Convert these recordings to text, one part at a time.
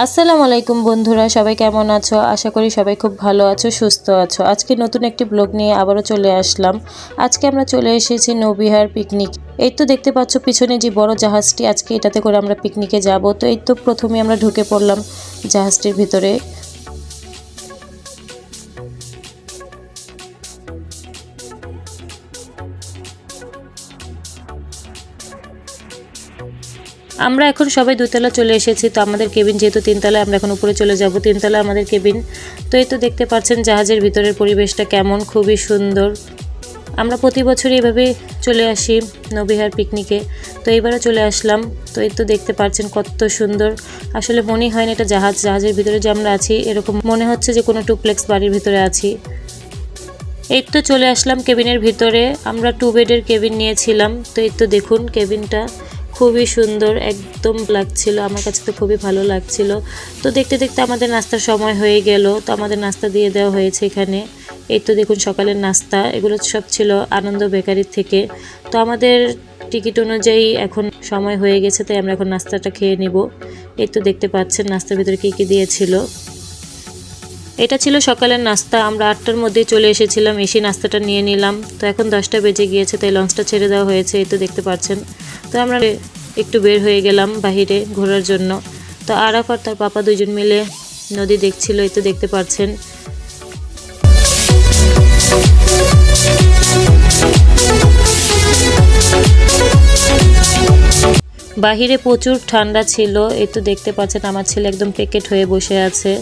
আসসালামু আলাইকুম বন্ধুরা, সবাই কেমন আছো? আশা করি সবাই খুব ভালো আছো, সুস্থ আছো। আজকে নতুন একটি ব্লগ নিয়ে আবারও চলে আসলাম। আজকে আমরা চলে এসেছি নৌবিহার পিকনিক। এই তো দেখতে পাচ্ছ পিছনে যে বড় জাহাজটি, আজকে এটাতে করে আমরা পিকনিকে যাব। তো এই তো প্রথমে আমরা ঢুকে পড়লাম জাহাজটির ভিতরে। আমরা এখন সবাই দুতলা চলে এসেছি। তো আমাদের কেবিন যেহেতু তিনতলায়, আমরা এখন উপরে চলে যাব। তিনতলা আমাদের কেবিন। তো এই তো দেখতে পাচ্ছেন জাহাজের ভিতরের পরিবেশটা কেমন, খুবই সুন্দর। আমরা প্রতি বছরই এভাবে চলে আসি নৌবিহার পিকনিকে। তো এইবারও চলে আসলাম। তো এই তো দেখতে পাচ্ছেন কত সুন্দর। আসলে মনেই হয় না এটা জাহাজের ভিতরে যে আমরা আছি, এরকম মনে হচ্ছে যে কোনো টুপ্লেক্স বাড়ির ভিতরে আছি। এই তো চলে আসলাম কেবিনের ভিতরে। আমরা 2 বেডের কেবিন নিয়েছিলাম। তো এই তো দেখুন কেবিনটা খুবই সুন্দর একদম লাগছিল, আমার কাছে তো খুবই ভালো লাগছিল। তো দেখতে দেখতে আমাদের নাস্তার সময় হয়ে গেল। তো আমাদের নাস্তা দিয়ে দেওয়া হয়েছে এখানে। এই তো দেখুন সকালের নাস্তা, এগুলো সব ছিল আনন্দ বেকারির থেকে। তো আমাদের টিকিট অনুযায়ী এখন সময় হয়ে গেছে, তাই আমরা এখন নাস্তাটা খেয়ে নিব। এই তো দেখতে পাচ্ছেন নাস্তার ভিতরে কী কী দিয়েছিল। এটা ছিল সকালের নাস্তা। আমরা 8টার মধ্যেই চলে এসেছিলাম, এসে নাস্তাটা নিয়ে নিলাম। তো এখন 10টা বেজে গিয়েছে, তাই লঞ্চটা ছেড়ে দেওয়া হয়েছে। এই তো দেখতে পাচ্ছেন। তো আমরা একটু বের হয়ে গেলাম বাহিরে ঘোরার জন্য। তো আরাফ আর তার পাপা দুজন মিলে নদী দেখছিল। এই তো দেখতে পাচ্ছেন। বাহিরে প্রচুর ঠান্ডা ছিল। এই তো দেখতে পাচ্ছেন আমার ছেলে একদম প্যাকেট হয়ে বসে আছে।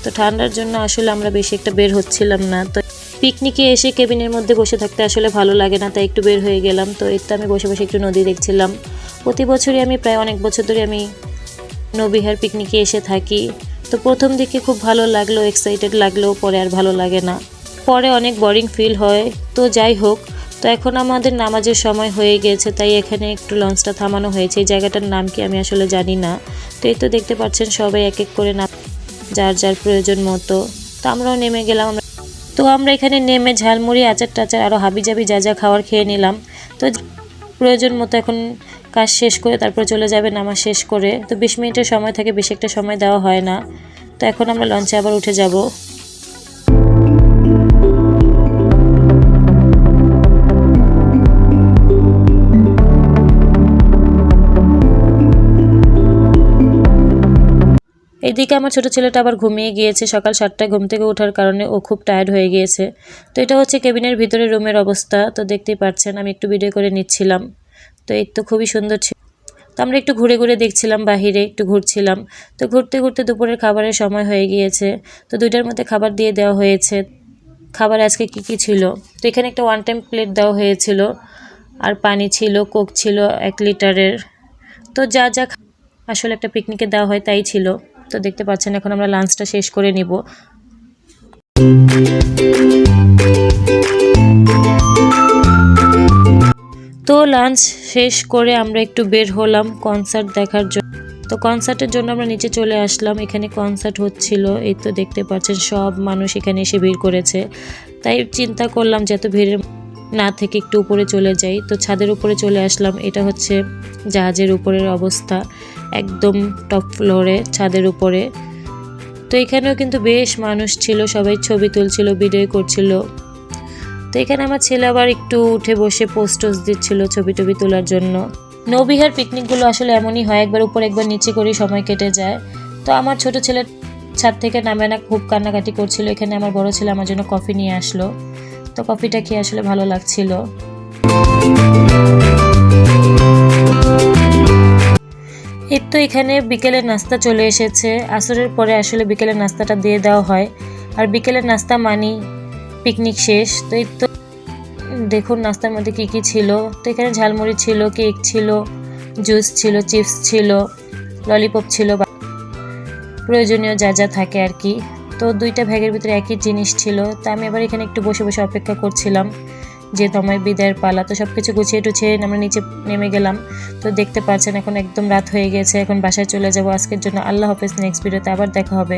তো ঠান্ডার জন্য আসলে আমরা বেশি একটা বের হচ্ছিলাম না। তো পিকনিকে এসে কেবিনের মধ্যে বসে থাকতে আসলে ভালো লাগে না, তাই একটু বের হয়ে গেলাম। তো এই তো আমি বসে বসে একটু নদী দেখছিলাম। প্রতি বছরই আমি প্রায় অনেক বছর ধরে আমি নৌবিহার পিকনিকে এসে থাকি। তো প্রথম দিকে খুব ভালো লাগলো, এক্সাইটেড লাগলো, পরে আর ভালো লাগে না, পরে অনেক বোরিং ফিল হয়। তো যাই হোক, তো এখন আমাদের নামাজের সময় হয়ে গেছে, তাই এখানে একটু লঞ্চটা থামানো হয়েছে। এই জায়গাটার নাম কি আমি আসলে জানি না। তো এই তো দেখতে পাচ্ছেন সবাই এক এক করে যার যার প্রয়োজন মতো। তো আমরাও নেমে গেলাম। তো আমরা এখানে নেমে ঝালমুড়ি, আচার টাচার আরও হাবিজাবি যা যা খাওয়ার খেয়ে নিলাম। তো প্রয়োজন মতো এখন কাজ শেষ করে তারপরে চলে যাবে নামাজ শেষ করে। তো 20 মিনিটের সময় থাকে, বেশি একটা সময় দেওয়া হয় না। তো এখন আমরা লঞ্চে আবার উঠে যাব। এইদিকে আমার ছোট ছেলেটা আবার ঘুমিয়ে গিয়েছে। সকাল 7টায় ঘুম থেকে ওঠার কারণে ও খুব টায়ার্ড হয়ে গিয়েছে। তো এটা হচ্ছে কেবিনের ভিতরে রুমের অবস্থা। তো দেখতেই পাচ্ছেন আমি একটু ভিডিও করে নিচ্ছিলাম। তো এই তো খুবই সুন্দর ছিল। তো আমরা একটু ঘুরে ঘুরে দেখছিলাম, বাহিরে একটু ঘুরছিলাম। তো ঘুরতে ঘুরতে দুপুরের খাবারের সময় হয়ে গিয়েছে। তো 2টার মধ্যে খাবার দিয়ে দেওয়া হয়েছে। খাবার আজকে কি কি ছিল, তো এখানে একটা 1 টাইম প্লেট দেওয়া হয়েছিল, আর পানি ছিল, কোক ছিল 1 লিটারের। তো যা যা আসলে একটা পিকনিকে দেওয়া হয় তাই ছিল। তো দেখতে পাচ্ছেন এখন আমরা লাঞ্চটা শেষ করে নিব। তো লাঞ্চ শেষ করে আমরা একটু বের হলাম কনসার্ট দেখার জন্য। তো কনসার্টের জন্য আমরা নিচে চলে আসলাম। এখানে কনসার্ট হচ্ছিল। এই তো দেখতে পাচ্ছেন সব মানুষ এখানে এসে ভিড় করেছে। তাই চিন্তা করলাম যে এত ভিড়ের না থেকে একটু উপরে চলে যাই। তো ছাদের উপরে চলে আসলাম। এটা হচ্ছে জাহাজের উপরের অবস্থা, একদম টপ ফ্লোরে ছাদের উপরে। তো এখানেও কিন্তু বেশ মানুষ ছিল, সবাই ছবি তুলছিল, ভিডিও করছিল। তো এখানে আমার ছেলে আবার একটু উঠে বসে পোস্টোস দিচ্ছিল ছবি টবি তোলার জন্য। নৌবিহার পিকনিকগুলো আসলে এমনই হয়, একবার উপরে একবার নিচে করে সময় কেটে যায়। তো আমার ছোট ছেলে ছাদ থেকে নামে না, খুব কান্নাকাটি করছিল। এখানে আমার বড় ছেলে আমার জন্য কফি নিয়ে আসলো। তো কফিটা খেয়ে আসলে ভালো লাগছিল। এই তো এখানে বিকেলের নাস্তা চলে এসেছে। আসরের পরে আসলে বিকেলের নাস্তাটা দিয়ে দেওয়া হয়, আর বিকেলের নাস্তা মানি পিকনিক শেষ। তো এই তো দেখুন নাস্তার মধ্যে কি কি ছিল। তো এখানে ঝালমুড়ি ছিল, কেক ছিল, জুস ছিল, চিপস ছিল, ললিপপ ছিল, প্রয়োজনীয় যা যা থাকে আর কি। তো 2টা ব্যাগের ভিতরে একই জিনিস ছিল। তো আমি আবার এখানে একটু বসে বসে অপেক্ষা করছিলাম যে তোমার বিদায়ের পালা। তো সব কিছু গুছিয়ে টুছিয়ে আমরা নিচে নেমে গেলাম। তো দেখতে পাচ্ছেন এখন একদম রাত হয়ে গেছে, এখন বাসায় চলে যাব আজকের জন্য। আল্লাহ হাফেজ, নেক্সট ভিডিওতে আবার দেখা হবে।